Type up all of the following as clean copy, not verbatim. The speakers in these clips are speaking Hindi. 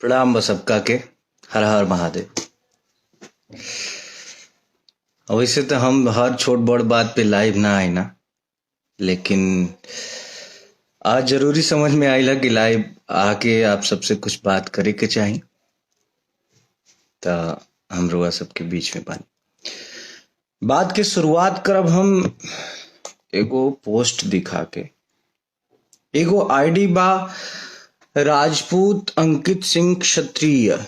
प्रणाम बस सबका के। हर हर महादेव। वैसे तो हम हर छोट बड़ बात पे लाइव ना आए ना, लेकिन आज जरूरी समझ में आइला कि लाइव आके आप सबसे कुछ बात करे के चाही। तो हम रुआ सबके बीच में बानी। बात के शुरुआत करब हम एगो पोस्ट दिखा के। एगो आईडी बा राजपूत अंकित सिंह क्षत्रिय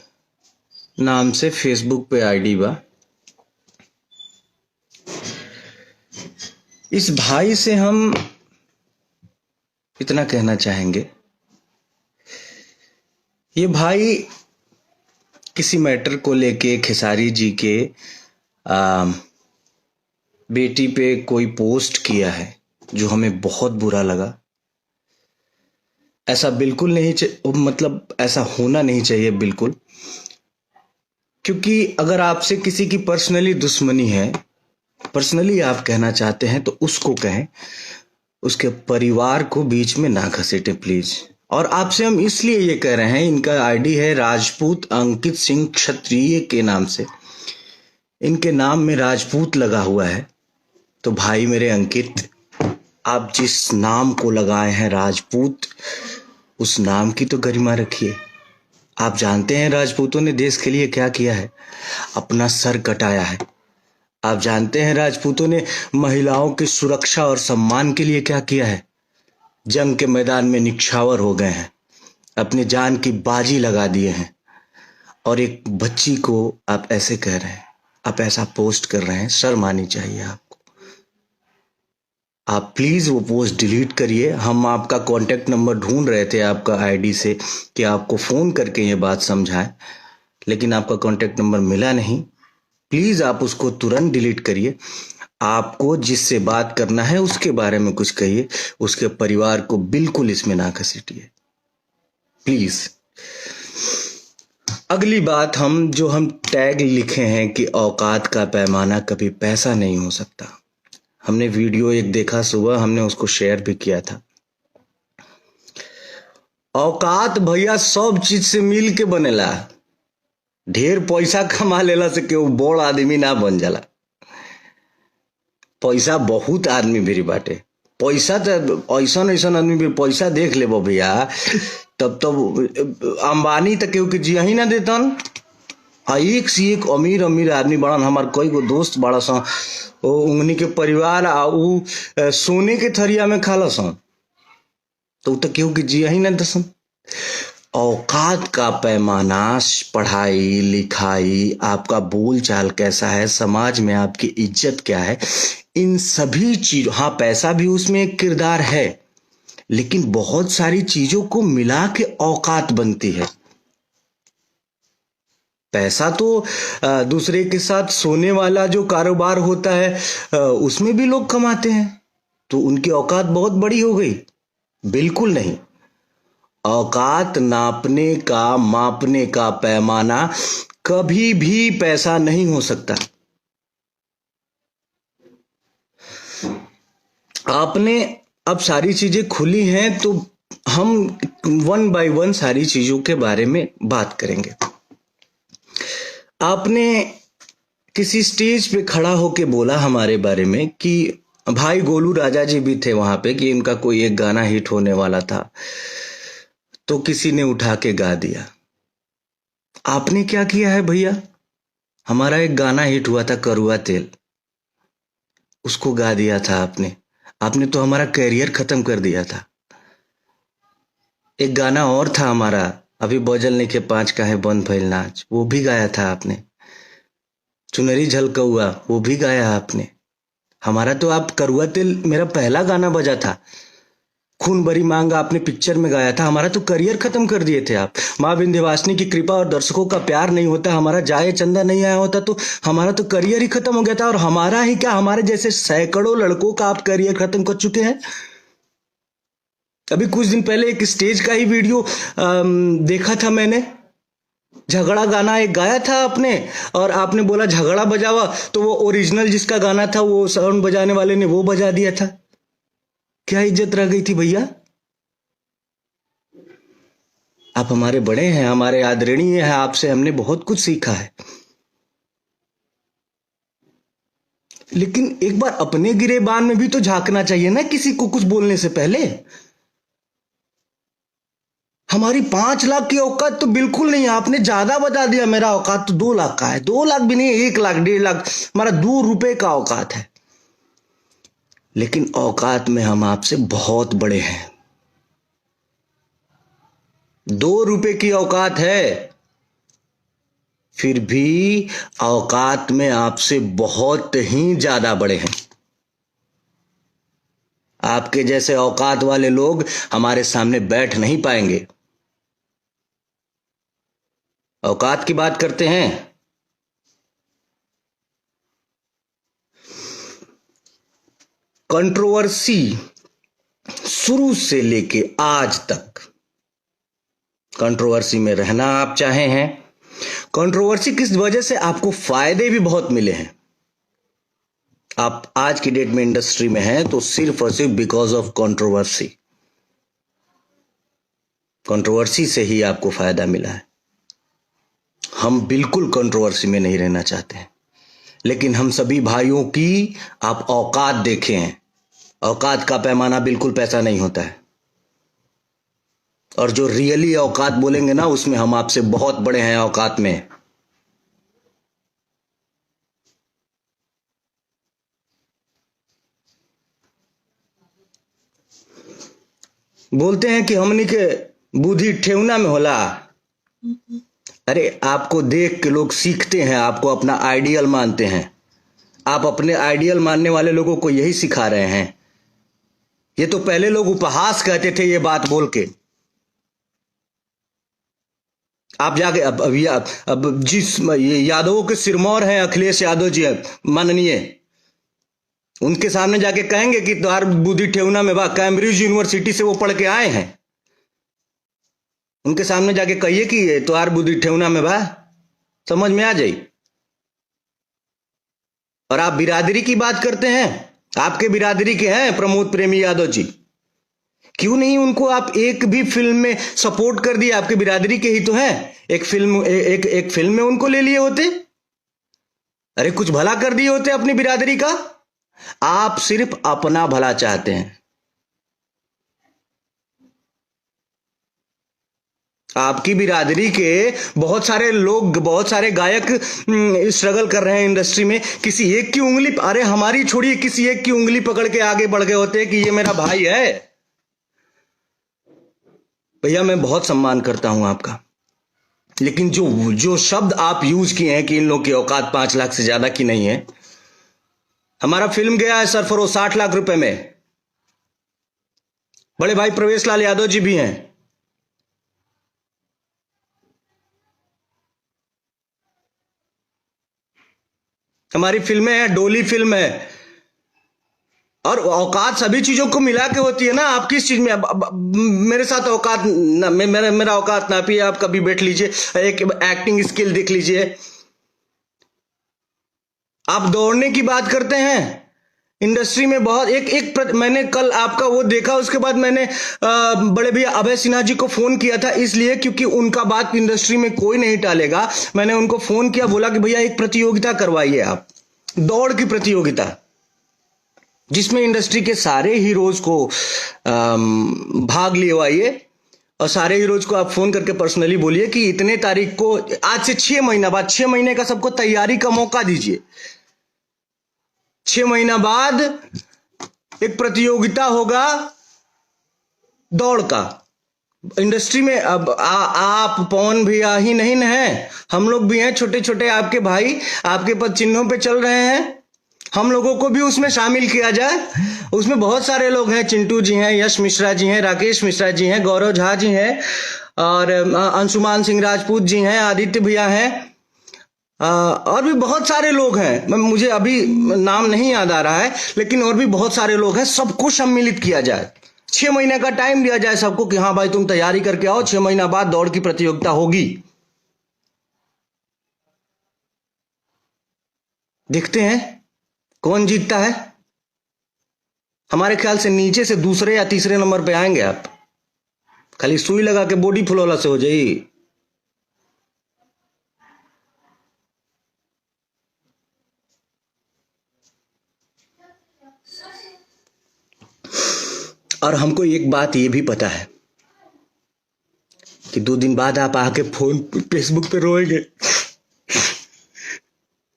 नाम से फेसबुक पे आईडी बा। इस भाई से हम इतना कहना चाहेंगे, ये भाई किसी मैटर को लेके खेसारी जी के बेटी पे कोई पोस्ट किया है जो हमें बहुत बुरा लगा। ऐसा बिल्कुल नहीं मतलब ऐसा होना नहीं चाहिए बिल्कुल, क्योंकि अगर आपसे किसी की पर्सनली दुश्मनी है, पर्सनली आप कहना चाहते हैं तो उसको कहें, उसके परिवार को बीच में ना घसीटे प्लीज। और आपसे हम इसलिए ये कह रहे हैं, इनका आईडी है राजपूत अंकित सिंह क्षत्रिय के नाम से, इनके नाम में राजपूत लगा हुआ है। तो भाई मेरे अंकित, आप जिस नाम को लगाए हैं राजपूत, उस नाम की तो गरिमा रखिए। आप जानते हैं राजपूतों ने देश के लिए क्या किया है, अपना सर कटाया है। आप जानते हैं राजपूतों ने महिलाओं की सुरक्षा और सम्मान के लिए क्या किया है, जंग के मैदान में निछावर हो गए हैं, अपनी जान की बाजी लगा दिए हैं। और एक बच्ची को आप ऐसे कह रहे हैं, आप ऐसा पोस्ट कर रहे हैं, शर्म आनी चाहिए आपको। आप प्लीज वो पोस्ट डिलीट करिए। हम आपका कांटेक्ट नंबर ढूंढ रहे थे आपका आईडी से कि आपको फोन करके ये बात समझाएं, लेकिन आपका कांटेक्ट नंबर मिला नहीं। प्लीज आप उसको तुरंत डिलीट करिए। आपको जिससे बात करना है उसके बारे में कुछ कहिए, उसके परिवार को बिल्कुल इसमें ना घसीटिए प्लीज। अगली बात, हम टैग लिखे हैं कि औकात का पैमाना कभी पैसा नहीं हो सकता। हमने वीडियो एक देखा सुबह, हमने उसको शेयर भी किया था। औकात भैया सब चीज से मिल के बनेला। ढेर पैसा कमा लेला से केहू बड़ आदमी ना बन जाला। पैसा बहुत आदमी भी बाटे, पैसा तो ऐसा आदमी भी पैसा देख ले भैया, तब अंबानी तक केहू के जिया ही ना देतन। एक से एक अमीर अमीर आदमी बड़न। हमार कई गो दोस्त बड़ा सा, उन्हीं के परिवार उ सोने के थरिया में खाला सन, तो केहू के जिया ही ना दसन। औकात का पैमाना, पढ़ाई लिखाई, आपका बोल चाल कैसा है, समाज में आपकी इज्जत क्या है, इन सभी चीजों, हाँ पैसा भी उसमें एक किरदार है, लेकिन बहुत सारी चीजों को मिला के औकात बनती है। पैसा तो दूसरे के साथ सोने वाला जो कारोबार होता है उसमें भी लोग कमाते हैं, तो उनकी औकात बहुत बड़ी हो गई? बिल्कुल नहीं। औकात नापने का, मापने का पैमाना कभी भी पैसा नहीं हो सकता। आपने अब सारी चीजें खुली हैं तो हम वन बाय वन सारी चीजों के बारे में बात करेंगे। आपने किसी स्टेज पे खड़ा होके बोला हमारे बारे में कि भाई गोलू राजा जी भी थे वहां पे, कि इनका कोई एक गाना हिट होने वाला था, तो किसी ने उठा के गा दिया। आपने क्या किया है भैया? हमारा एक गाना हिट हुआ था करुआ तेल, उसको गा दिया था आपने। आपने तो हमारा कैरियर खत्म कर दिया था। एक गाना और था हमारा, अभी बजल नहीं के 5 का है बंद भइल नाच, वो भी गाया था आपने। चुनरी झलकौआ, वो भी गाया आपने। हमारा तो आप करुआ तेल मेरा पहला गाना बजा था। खून भरी मांग आपने पिक्चर में गाया था। हमारा तो करियर खत्म कर दिए थे आप। माँ विंध्यवासिनी की कृपा और दर्शकों का प्यार नहीं होता, हमारा जाए चंदा नहीं आया होता, तो हमारा तो करियर ही खत्म हो गया था। और हमारा ही क्या, हमारे जैसे सैकड़ों लड़कों का आप करियर खत्म कर चुके हैं। अभी कुछ दिन पहले एक स्टेज का ही वीडियो देखा था मैंने, झगड़ा गाना एक गाया था आपने, और आपने बोला झगड़ा बजावा, तो वो ओरिजिनल जिसका गाना था वो साउंड बजाने वाले ने वो बजा दिया था। क्या इज्जत रह गई थी भैया? आप हमारे बड़े हैं, हमारे आदरणीय हैं, आपसे हमने बहुत कुछ सीखा है। लेकिन एक बार अपने गिरेबान में भी तो झांकना चाहिए ना, किसी को कुछ बोलने से पहले। हमारी 5 लाख की औकात तो बिल्कुल नहीं है, आपने ज्यादा बता दिया। मेरा औकात तो 2 लाख का है, 2 लाख भी नहीं, 1 लाख 1.5 लाख, हमारा 2 रुपए का औकात है। लेकिन औकात में हम आपसे बहुत बड़े हैं। 2 रुपए की औकात है, फिर भी औकात में आपसे बहुत ही ज्यादा बड़े हैं। आपके जैसे औकात वाले लोग हमारे सामने बैठ नहीं पाएंगे। औकात की बात करते हैं। कंट्रोवर्सी शुरू से लेके आज तक कंट्रोवर्सी में रहना आप चाहे हैं। कंट्रोवर्सी किस वजह से आपको फायदे भी बहुत मिले हैं। आप आज की डेट में इंडस्ट्री में हैं तो सिर्फ और सिर्फ बिकॉज ऑफ कंट्रोवर्सी। कंट्रोवर्सी से ही आपको फायदा मिला है। हम बिल्कुल कंट्रोवर्सी में नहीं रहना चाहते हैं, लेकिन हम सभी भाइयों की आप औकात देखे हैं। औकात का पैमाना बिल्कुल पैसा नहीं होता है, और जो रियली औकात बोलेंगे ना, उसमें हम आपसे बहुत बड़े हैं औकात में। बोलते हैं कि हमनी के बुद्धि ठेवना में होला। अरे आपको देख के लोग सीखते हैं, आपको अपना आइडियल मानते हैं। आप अपने आइडियल मानने वाले लोगों को यही सिखा रहे हैं। ये तो पहले लोग उपहास कहते थे ये बात बोल के। आप जाके अब जिस यादवों के सिरमौर हैं अखिलेश यादव जी माननीय, उनके सामने जाके कहेंगे कि तुम्हार बुद्धि ठेवना में बा, कैम्ब्रिज यूनिवर्सिटी से वो पढ़ के आए हैं। उनके सामने जाके कहिए कि तुम्हार बुद्धि ठेवना में बा, समझ में आ जाए। और आप बिरादरी की बात करते हैं, आपके बिरादरी के हैं प्रमोद प्रेमी यादव जी, क्यों नहीं उनको आप एक भी फिल्म में सपोर्ट कर दिए? आपके बिरादरी के ही तो हैं। एक फिल्म में उनको ले लिए होते। अरे कुछ भला कर दिए होते अपनी बिरादरी का। आप सिर्फ अपना भला चाहते हैं। आपकी बिरादरी के बहुत सारे लोग, बहुत सारे गायक स्ट्रगल कर रहे हैं इंडस्ट्री में। किसी एक की उंगली, अरे हमारी छोड़िए, किसी एक की उंगली पकड़ के आगे बढ़ गए होते कि ये मेरा भाई है। भैया मैं बहुत सम्मान करता हूं आपका, लेकिन जो जो शब्द आप यूज किए हैं कि इन लोगों की औकात 5 लाख से ज्यादा की नहीं है। हमारा फिल्म गया है सरफरोश 60 लाख रुपए में। बड़े भाई प्रवेश लाल यादव जी भी हैं। हमारी फिल्में हैं, डोली फिल्म है। और औकात सभी चीजों को मिला के होती है ना। आप किस चीज में मेरे साथ औकात ना, मेरा औकात नापिए। आप कभी बैठ लीजिए, एक एक्टिंग स्किल देख लीजिए। आप दौड़ने की बात करते हैं इंडस्ट्री में बहुत मैंने कल आपका वो देखा, उसके बाद मैंने बड़े भैया अभय सिन्हा जी को फोन किया था, इसलिए क्योंकि उनका बात इंडस्ट्री में कोई नहीं टालेगा। मैंने उनको फोन किया, बोला कि भैया एक प्रतियोगिता करवाइए आप, दौड़ की प्रतियोगिता, जिसमें इंडस्ट्री के सारे हीरोज को भाग लिवाइए। और सारे हीरोज को आप फोन करके पर्सनली बोलिए कि इतने तारीख को, आज से 6 महीना बाद, 6 महीने का सबको तैयारी का मौका दीजिए। 6 महीना बाद एक प्रतियोगिता होगा दौड़ का। इंडस्ट्री में अब आप पवन भैया ही नहीं न है, हम लोग भी हैं, छोटे छोटे आपके भाई आपके पद चिन्हों पे चल रहे हैं। हम लोगों को भी उसमें शामिल किया जाए। उसमें बहुत सारे लोग हैं, चिंटू जी हैं, यश मिश्रा जी हैं, राकेश मिश्रा जी हैं, गौरव झा जी हैं, और अंशुमान सिंह राजपूत जी हैं, आदित्य भैया हैं, और भी बहुत सारे लोग हैं। मुझे अभी नाम नहीं याद आ रहा है, लेकिन और भी बहुत सारे लोग हैं। सबको सम्मिलित किया जाए, 6 महीने का टाइम दिया जाए सबको कि हाँ भाई तुम तैयारी करके आओ, 6 महीना बाद दौड़ की प्रतियोगिता होगी। देखते हैं कौन जीतता है। हमारे ख्याल से नीचे से दूसरे या तीसरे नंबर पे आएंगे आप। खाली सुई लगा के बॉडी फुलौला से हो जाई। और हमको एक बात ये भी पता है कि 2 दिन बाद आप आके फोन फेसबुक पे रोएंगे,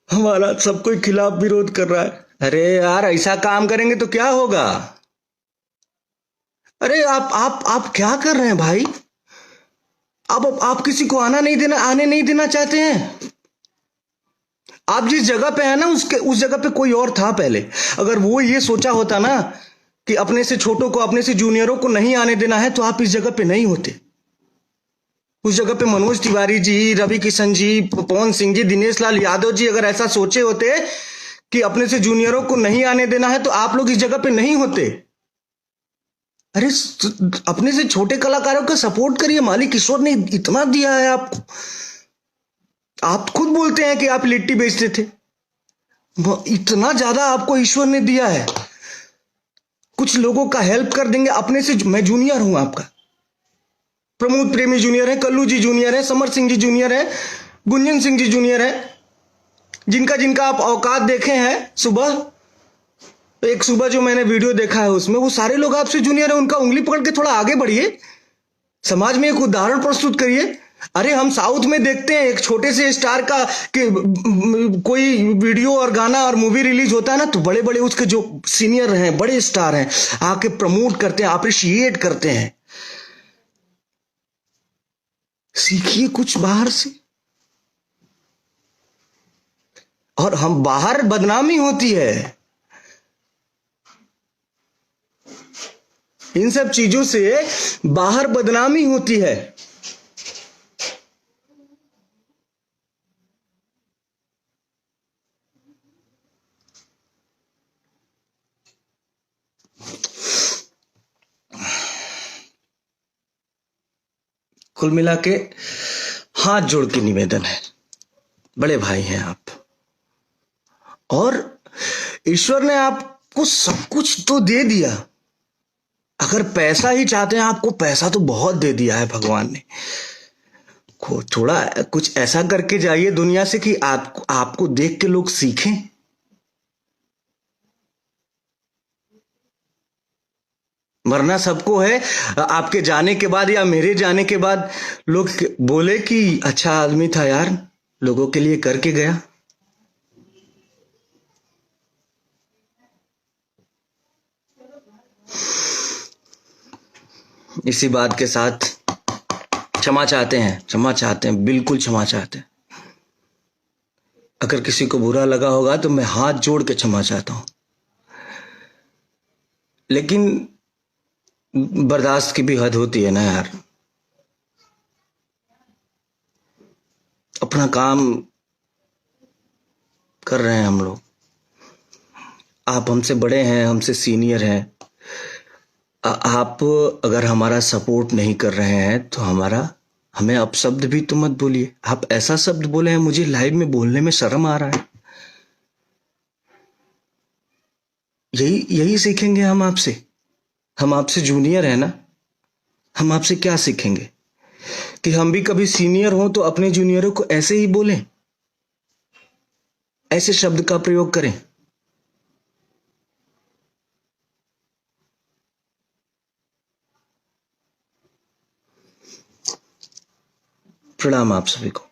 हमारा सब कोई खिलाफ विरोध कर रहा है। अरे यार, ऐसा काम करेंगे तो क्या होगा? अरे आप क्या कर रहे हैं भाई? अब आप किसी को आने नहीं देना चाहते हैं। आप जिस जगह पे है ना, उस जगह पे कोई और था पहले। अगर वो ये सोचा होता ना कि अपने से छोटों को, अपने से जूनियरों को नहीं आने देना है, तो आप इस जगह पे नहीं होते। उस जगह पे मनोज तिवारी जी, रवि किशन जी, पवन सिंह जी, दिनेश लाल यादव जी अगर ऐसा सोचे होते कि अपने से जूनियरों को नहीं आने देना है, तो आप लोग इस जगह पे नहीं होते। अरे अपने से छोटे कलाकारों का सपोर्ट करिए, मालिक ईश्वर ने इतना दिया है आपको। आप खुद बोलते हैं कि आप लिट्टी बेचते थे, इतना ज्यादा आपको ईश्वर ने दिया है। कुछ लोगों का हेल्प कर देंगे अपने से। मैं जूनियर हूं आपका, प्रमोद प्रेमी जूनियर है, कल्लू जी जूनियर है, समर सिंह जी जूनियर है, गुंजन सिंह जी जूनियर है, जिनका जिनका आप औकात देखे हैं। सुबह जो मैंने वीडियो देखा है उसमें वो सारे लोग आपसे जूनियर है। उनका उंगली पकड़ के थोड़ा आगे बढ़िए, समाज में एक उदाहरण प्रस्तुत करिए। अरे हम साउथ में देखते हैं एक छोटे से स्टार का कि कोई वीडियो और गाना और मूवी रिलीज होता है ना, तो बड़े बड़े उसके जो सीनियर हैं, बड़े स्टार हैं, आके प्रमोट करते हैं, अप्रिशिएट करते हैं। सीखिए कुछ बाहर से। और हम बाहर बदनामी होती है, इन सब चीजों से बाहर बदनामी होती है। कुल मिला के हाथ जोड़ के निवेदन है, बड़े भाई हैं आप, और ईश्वर ने आपको सब कुछ तो दे दिया। अगर पैसा ही चाहते हैं, आपको पैसा तो बहुत दे दिया है भगवान ने। थोड़ा कुछ ऐसा करके जाइए दुनिया से कि आपको देख के लोग सीखें। मरना सबको है, आपके जाने के बाद या मेरे जाने के बाद लोग बोले कि अच्छा आदमी था यार, लोगों के लिए करके गया। इसी बात के साथ क्षमा चाहते हैं, बिल्कुल क्षमा चाहते हैं। अगर किसी को बुरा लगा होगा तो मैं हाथ जोड़ के क्षमा चाहता हूं, लेकिन बर्दाश्त की भी हद होती है ना यार। अपना काम कर रहे हैं हम लोग, आप हमसे बड़े हैं, हमसे सीनियर हैं। आप अगर हमारा सपोर्ट नहीं कर रहे हैं तो हमें अपशब्द भी तो मत बोलिए। आप ऐसा शब्द बोले हैं, मुझे लाइव में बोलने में शर्म आ रहा है। यही सीखेंगे हम आपसे। हम आपसे जूनियर है ना, हम आपसे क्या सीखेंगे? कि हम भी कभी सीनियर हों तो अपने जूनियरों को ऐसे ही बोलें, ऐसे शब्द का प्रयोग करें। प्रणाम आप सभी को।